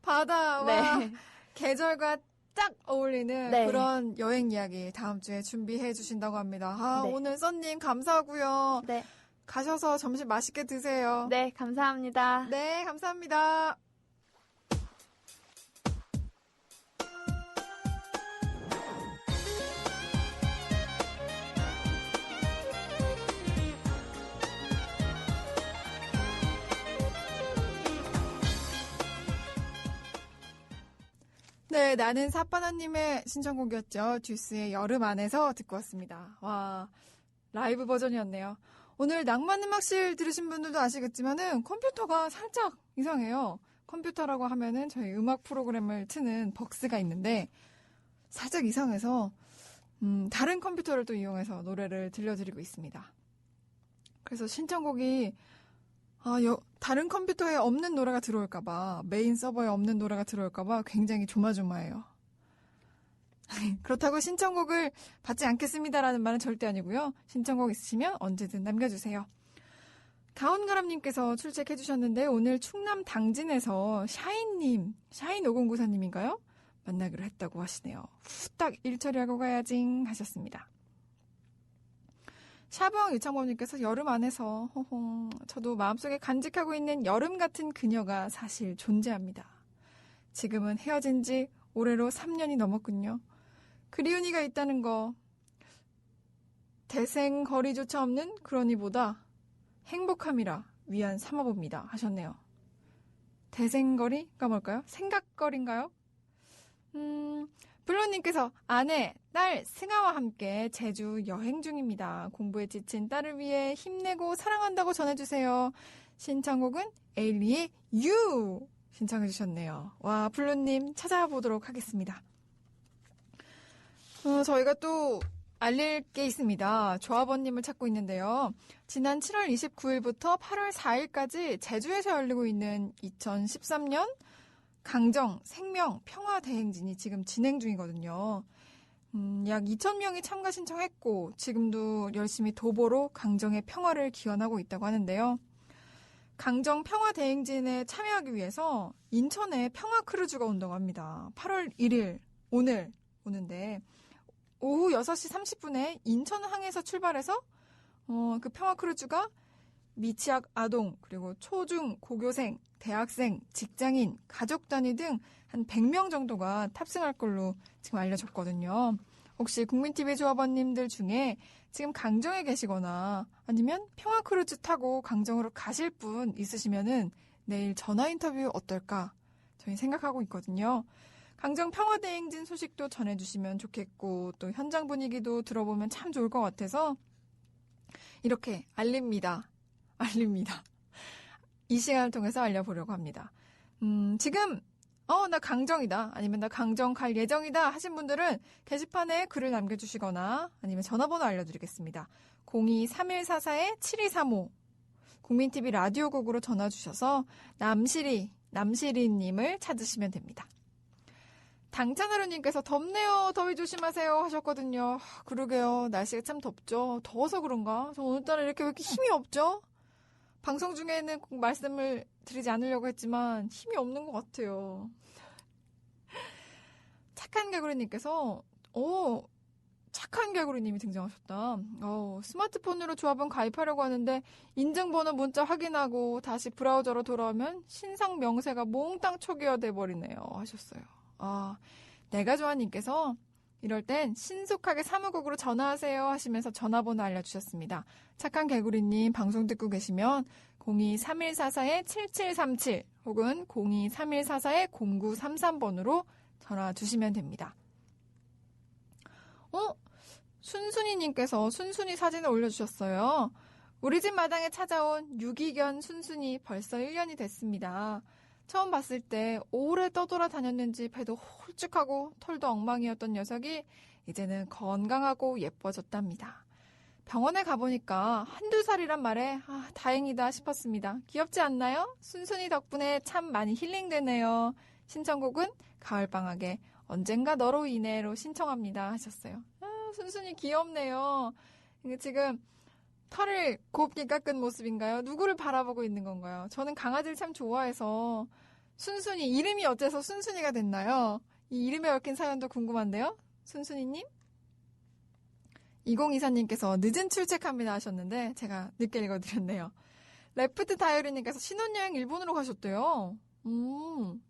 바다와 네. 계절과 딱 어울리는 네. 그런 여행 이야기 다음 주에 준비해 주신다고 합니다. 네. 오늘 썬님 감사하고요. 네. 가셔서 점심 맛있게 드세요. 네, 감사합니다. 네, 감사합니다. 네, 나는 사바나님의 신청곡이었죠. 듀스의 여름 안에서 듣고 왔습니다. 와, 라이브 버전이었네요. 오늘 낭만음악실 들으신 분들도 아시겠지만은 컴퓨터가 살짝 이상해요. 컴퓨터라고 하면은 저희 음악 프로그램을 트는 벅스가 있는데 살짝 이상해서 다른 컴퓨터를 또 이용해서 노래를 들려드리고 있습니다. 그래서 신청곡이 다른 컴퓨터에 없는 노래가 들어올까봐, 메인 서버에 없는 노래가 들어올까봐 굉장히 조마조마해요. 그렇다고 신청곡을 받지 않겠습니다라는 말은 절대 아니고요. 신청곡 있으시면 언제든 남겨주세요. 가온가람님께서 출첵해주셨는데 오늘 충남 당진에서 샤인5094님인가요? 만나기로 했다고 하시네요. 후딱 일 처리하고 가야지 하셨습니다. 샤브왕 유창범님께서 여름 안에서 호홍 저도 마음속에 간직하고 있는 여름 같은 그녀가 사실 존재합니다. 지금은 헤어진 지 올해로 3년이 넘었군요. 그리운 이가 있다는 거 대생거리조차 없는 그러니보다 행복함이라 위안 삼아봅니다 하셨네요. 대생거리가 뭘까요? 생각거리인가요? 블루님께서 아내, 딸, 승아와 함께 제주 여행 중입니다. 공부에 지친 딸을 위해 힘내고 사랑한다고 전해주세요. 신청곡은 에일리의 You 신청해 주셨네요. 와, 블루님 찾아보도록 하겠습니다. 저희가 또 알릴 게 있습니다. 조합원님을 찾고 있는데요. 지난 7월 29일부터 8월 4일까지 제주에서 열리고 있는 2013년 강정 생명 평화 대행진이 지금 진행 중이거든요. 약 2,000명이 참가 신청했고 지금도 열심히 도보로 강정의 평화를 기원하고 있다고 하는데요. 강정 평화 대행진에 참여하기 위해서 인천에 평화 크루즈가 온다고 합니다. 8월 1일 오늘 오는데 오후 6시 30분에 인천항에서 출발해서 그 평화 크루즈가 미취학 아동, 그리고 초중, 고교생, 대학생, 직장인, 가족 단위 등 한 100명 정도가 탑승할 걸로 지금 알려졌거든요. 혹시 국민TV 조합원님들 중에 지금 강정에 계시거나 아니면 평화크루즈 타고 강정으로 가실 분 있으시면은 내일 전화 인터뷰 어떨까 저희 생각하고 있거든요. 강정 평화대행진 소식도 전해주시면 좋겠고 또 현장 분위기도 들어보면 참 좋을 것 같아서 이렇게 알립니다. 이 시간을 통해서 알려보려고 합니다. 지금 나 강정이다 아니면 나 강정 갈 예정이다 하신 분들은 게시판에 글을 남겨주시거나 아니면 전화번호 알려드리겠습니다. 02-3144-7235 국민TV 라디오국으로 전화 주셔서 남시리님을 찾으시면 됩니다. 당찬하루님께서 덥네요. 더위 조심하세요 하셨거든요. 그러게요. 날씨가 참 덥죠. 더워서 그런가? 저 오늘따라 이렇게 왜 이렇게 힘이 없죠? 방송 중에는 꼭 말씀을 드리지 않으려고 했지만 힘이 없는 것 같아요. 착한 개구리님께서 착한 개구리님이 등장하셨다. 스마트폰으로 조합원 가입하려고 하는데 인증번호 문자 확인하고 다시 브라우저로 돌아오면 신상 명세가 몽땅 초기화돼 버리네요 하셨어요. 내가 좋아님께서 이럴 땐 신속하게 사무국으로 전화하세요 하시면서 전화번호 알려주셨습니다. 착한 개구리님 방송 듣고 계시면 02-3144-7737 혹은 02-3144-0933번으로 전화 주시면 됩니다. 순순이님께서 순순이 사진을 올려주셨어요. 우리 집 마당에 찾아온 유기견 순순이 벌써 1년이 됐습니다. 처음 봤을 때 오래 떠돌아 다녔는지 배도 홀쭉하고 털도 엉망이었던 녀석이 이제는 건강하고 예뻐졌답니다. 병원에 가보니까 한두 살이란 말에 다행이다 싶었습니다. 귀엽지 않나요? 순순이 덕분에 참 많이 힐링되네요. 신청곡은 가을방학에 언젠가 너로 인해로 신청합니다 하셨어요. 순순이 귀엽네요. 지금 털을 곱게 깎은 모습인가요? 누구를 바라보고 있는 건가요? 저는 강아지를 참 좋아해서 순순이 이름이 어째서 순순이가 됐나요? 이 이름에 얽힌 사연도 궁금한데요. 순순이님? 2024님께서 늦은 출첵합니다 하셨는데 제가 늦게 읽어드렸네요. 레프트 다이어리님께서 신혼여행 일본으로 가셨대요.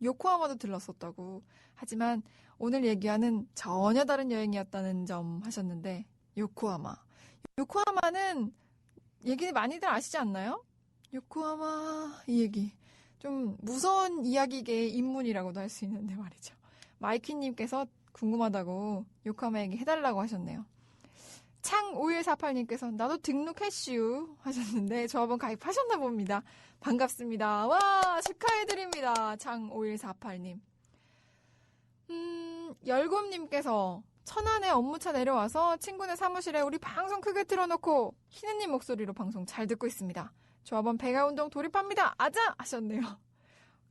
요코하마도 들렀었다고. 하지만 오늘 얘기하는 전혀 다른 여행이었다는 점 하셨는데 요코하마는 얘기 많이들 아시지 않나요? 요코하마 이 얘기 좀 무서운 이야기계의 인문이라고도 할 수 있는데 말이죠. 마이키님께서 궁금하다고 요카마 얘기 해달라고 하셨네요. 창5148님께서 나도 등록했슈 하셨는데 조합원 가입하셨나 봅니다. 반갑습니다. 와, 축하해드립니다. 창5148님. 열곰님께서 천안에 업무차 내려와서 친구네 사무실에 우리 방송 크게 틀어놓고 희느님 목소리로 방송 잘 듣고 있습니다. 조합원 배가운동 돌입합니다. 아자! 하셨네요.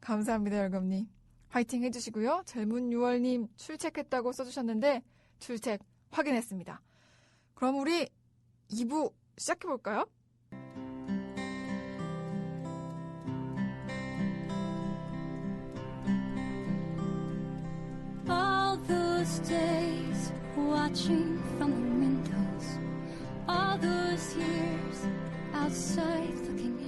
감사합니다, 열곰님. 화이팅 해주시고요. 젊은 6월님 출첵했다고 써주셨는데 출첵 확인했습니다. 그럼 우리 2부 시작해볼까요? All those days watching from the windows, all those years outside looking